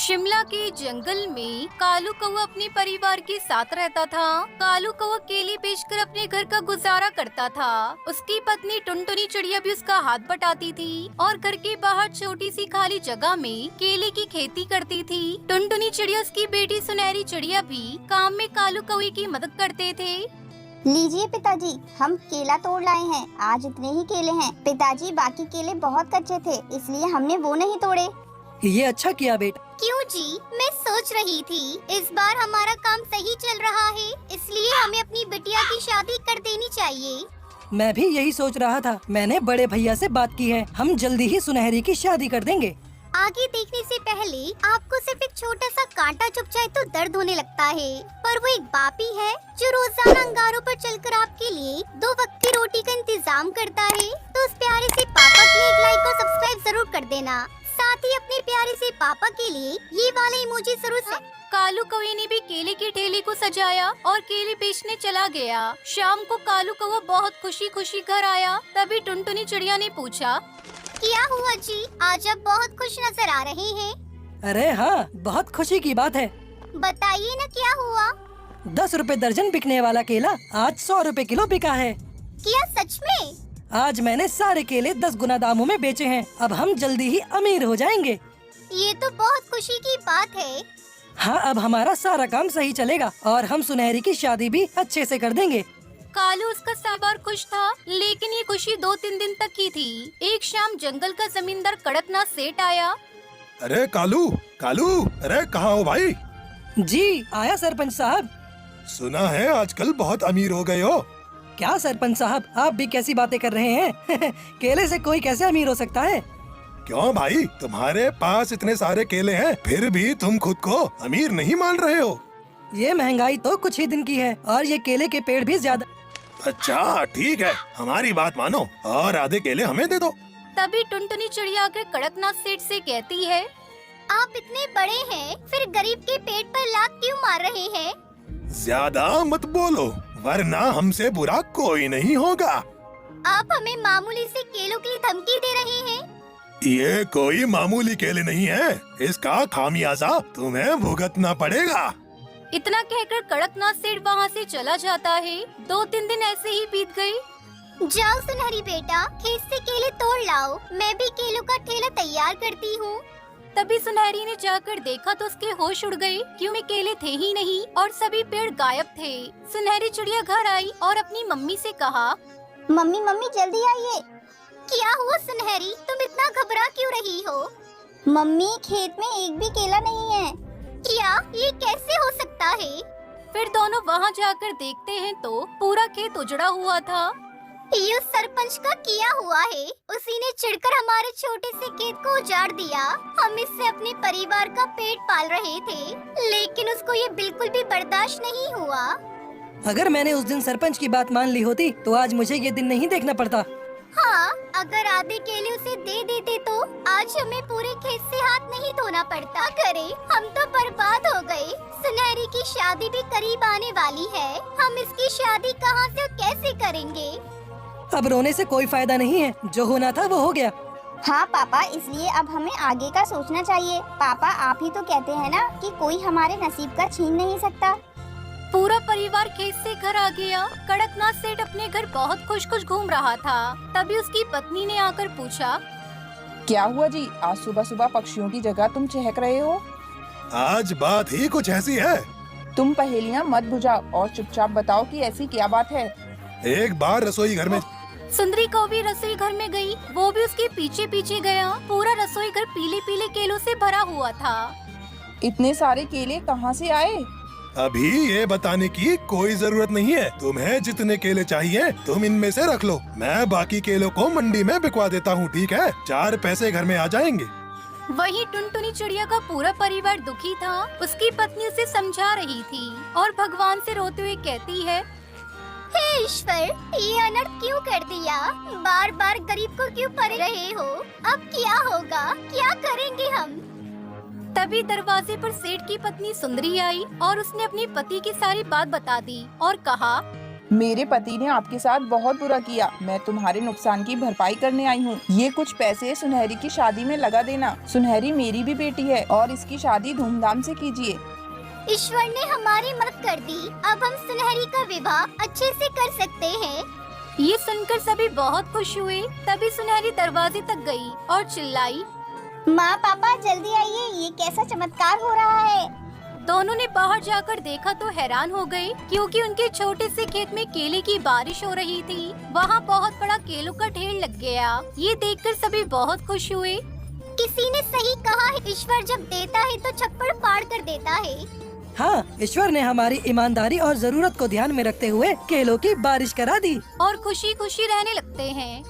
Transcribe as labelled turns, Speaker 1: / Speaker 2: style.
Speaker 1: शिमला के जंगल में कालू कौवा अपने परिवार के साथ रहता था। कालू कौवा केले बेचकर अपने घर का गुजारा करता था। उसकी पत्नी टुनटुनी चिड़िया भी उसका हाथ बटाती थी और घर के बाहर छोटी सी खाली जगह में केले की खेती करती थी। टुनटुनी चिड़िया उसकी बेटी सुनहरी चिड़िया भी काम में कालू कौवे की मदद करते थे।
Speaker 2: लीजिए पिताजी, हम केला तोड़ लाए हैं। आज इतने ही केले हैं। पिताजी, बाकी केले बहुत कच्चे थे, इसलिए हमने वो नहीं तोड़े।
Speaker 3: ये अच्छा किया बेटा।
Speaker 2: क्यों जी, मैं सोच रही थी इस बार हमारा काम सही चल रहा है, इसलिए हमें अपनी बिटिया की शादी कर देनी चाहिए।
Speaker 3: मैं भी यही सोच रहा था। मैंने बड़े भैया से बात की है, हम जल्दी ही सुनहरी की शादी कर देंगे।
Speaker 2: आगे देखने से पहले आपको सिर्फ एक छोटा सा कांटा चुभ जाए तो दर्द होने लगता है, पर वो एक बाप ही है जो रोजाना अंगारों पर चलकर आपके लिए 2 वक्त की रोटी का इंतजाम करता है। तो उस प्यारे से पापा के लिए एक लाइक और सब्सक्राइब जरूर कर देना। साथ ही अपने प्यारे से पापा के लिए ये वाला इमोजी जरूर से।
Speaker 1: कालू कौवे ने भी केले की ठेले को सजाया और केले बेचने चला गया। शाम को कालू कौवा बहुत खुशी खुशी घर आया। तभी टुनटुनी चिड़िया ने पूछा,
Speaker 2: क्या हुआ जी, आज आप बहुत खुश नजर आ रहे हैं।
Speaker 3: अरे हाँ, बहुत खुशी की बात है।
Speaker 2: बताइए न, क्या हुआ।
Speaker 3: 10 रुपए दर्जन बिकने वाला केला आज 100 रुपए किलो बिका है।
Speaker 2: क्या सच में?
Speaker 3: आज मैंने सारे केले 10 गुना दामों में बेचे हैं। अब हम जल्दी ही अमीर हो जाएंगे।
Speaker 2: ये तो बहुत खुशी की बात है।
Speaker 3: हाँ, अब हमारा सारा काम सही चलेगा और हम सुनहरी की शादी भी अच्छे से कर देंगे।
Speaker 1: कालू उसका साबार खुश था, लेकिन ये खुशी 2-3 दिन तक की थी। एक शाम जंगल का जमींदार कड़कनाथ सेठ आया।
Speaker 4: अरे कालू कालू, अरे कहाँ हो भाई?
Speaker 3: जी आया सरपंच साहब।
Speaker 4: सुना है आजकल बहुत अमीर हो गए हो।
Speaker 3: क्या सरपंच साहब, आप भी कैसी बातें कर रहे हैं? केले से कोई कैसे अमीर हो सकता है?
Speaker 4: क्यों भाई, तुम्हारे पास इतने सारे केले हैं, फिर भी तुम खुद को अमीर नहीं मान रहे हो।
Speaker 3: ये महंगाई तो कुछ ही दिन की है और ये केले के पेड़ भी ज्यादा।
Speaker 4: अच्छा ठीक है, हमारी बात मानो और आधे केले हमें दे दो।
Speaker 1: तभी टुनटुनी चिड़िया आकर कड़कनाथ सेठ से कहती है,
Speaker 2: आप इतने बड़े हैं, फिर गरीब के पेट पर लात क्यों मार रहे हैं?
Speaker 4: ज्यादा मत बोलो, वरना हमसे बुरा कोई नहीं होगा।
Speaker 2: आप हमें मामूली से केलों के लिए धमकी दे रहे हैं।
Speaker 4: ये कोई मामूली केले नहीं है, इसका खामियाजा तुम्हें भुगतना पड़ेगा।
Speaker 1: इतना कहकर कड़कनाथ सेठ वहाँ से चला जाता है। 2-3 दिन ऐसे ही बीत गए।
Speaker 2: जाओ सुनहरी बेटा, खेत से केले तोड़ लाओ, मैं भी केलों का ठेला तैयार करती हूँ।
Speaker 1: तभी सुनहरी ने जाकर देखा तो उसके होश उड़ गए, क्योंकि केले थे ही नहीं और सभी पेड़ गायब थे। सुनहरी चिड़िया घर आई और अपनी मम्मी से कहा,
Speaker 2: मम्मी मम्मी जल्दी आइए। क्या हुआ सुनहरी, तुम इतना घबरा क्यों रही हो? मम्मी, खेत में एक भी केला नहीं है। क्या ये कैसे हो सकता है?
Speaker 1: फिर दोनों वहाँ जाकर देखते हैं तो पूरा खेत उजड़ा हुआ था।
Speaker 2: ये सरपंच का किया हुआ है, उसी ने चिढ़कर हमारे छोटे से खेत को उजाड़ दिया। हम इससे अपने परिवार का पेट पाल रहे थे, लेकिन उसको ये बिल्कुल भी बर्दाश्त नहीं हुआ।
Speaker 3: अगर मैंने उस दिन सरपंच की बात मान ली होती तो आज मुझे ये दिन नहीं देखना पड़ता।
Speaker 2: हाँ, अगर आधे केले उसे दे देते तो आज हमें पूरे खेत से हाथ नहीं धोना पड़ता। करे, हम तो बर्बाद हो गए। सुनहरी की शादी भी करीब आने वाली है, हम इसकी शादी कहाँ से और कैसे करेंगे?
Speaker 3: अब रोने से कोई फायदा नहीं है, जो होना था वो हो गया।
Speaker 2: हाँ पापा, इसलिए अब हमें आगे का सोचना चाहिए। पापा, आप ही तो कहते हैं ना कि कोई हमारे नसीब का छीन नहीं सकता।
Speaker 1: पूरा परिवार खेत से घर आ गया। कड़कनाथ सेठ अपने घर बहुत खुश खुश घूम रहा था। तभी उसकी पत्नी ने आकर पूछा,
Speaker 5: क्या हुआ जी, आज सुबह सुबह पक्षियों की जगह तुम चहक रहे हो?
Speaker 4: आज बात ही कुछ ऐसी है।
Speaker 5: तुम पहेलियां मत बुझाओ और चुपचाप बताओ कि ऐसी क्या बात है।
Speaker 4: एक बार रसोई घर में
Speaker 1: सुंदरी कौवी रसोई घर में गई, वो भी उसके पीछे पीछे गया। पूरा रसोई घर पीले पीले केलों से भरा हुआ था।
Speaker 5: इतने सारे केले कहाँ से आए?
Speaker 4: अभी ये बताने की कोई जरूरत नहीं है। तुम्हें जितने केले चाहिए तुम इनमें से रख लो, मैं बाकी केलों को मंडी में बिकवा देता हूँ, ठीक है? 4 पैसे घर में आ जाएंगे।
Speaker 1: वहीं टुनटुनी चिड़िया का पूरा परिवार दुखी था। उसकी पत्नी उसे समझा रही थी और भगवान से रोते हुए कहती है,
Speaker 2: हे ईश्वर, ये अनर्थ क्यों कर दिया? बार बार गरीब को क्यों परे रहे हो? अब क्या होगा, क्या करेंगे हम?
Speaker 1: तभी दरवाजे पर सेठ की पत्नी सुंदरी आई और उसने अपने पति की सारी बात बता दी और कहा,
Speaker 5: मेरे पति ने आपके साथ बहुत बुरा किया। मैं तुम्हारे नुकसान की भरपाई करने आई हूँ। ये कुछ पैसे सुनहरी की शादी में लगा देना। सुनहरी मेरी भी बेटी है और इसकी शादी धूमधाम से कीजिए।
Speaker 2: ईश्वर ने हमारी मदद कर दी। अब हम सुनहरी का विवाह अच्छे से कर सकते हैं।
Speaker 1: ये सुनकर सभी बहुत खुश हुए। तभी सुनहरी दरवाजे तक गई और चिल्लाई,
Speaker 2: माँ पापा जल्दी आइए, ये कैसा चमत्कार हो रहा है।
Speaker 1: दोनों ने बाहर जाकर देखा तो हैरान हो गए, क्योंकि उनके छोटे से खेत में केले की बारिश हो रही थी। वहाँ बहुत बड़ा केलों का ढेर लग गया। ये देखकर सभी बहुत खुश हुए।
Speaker 2: किसी ने सही कहा है, ईश्वर जब देता है तो छप्पड़ फाड़ कर देता है।
Speaker 3: हाँ, ईश्वर ने हमारी ईमानदारी और जरूरत को ध्यान में रखते हुए केलों की बारिश करा दी।
Speaker 1: और खुशी खुशी रहने लगते हैं।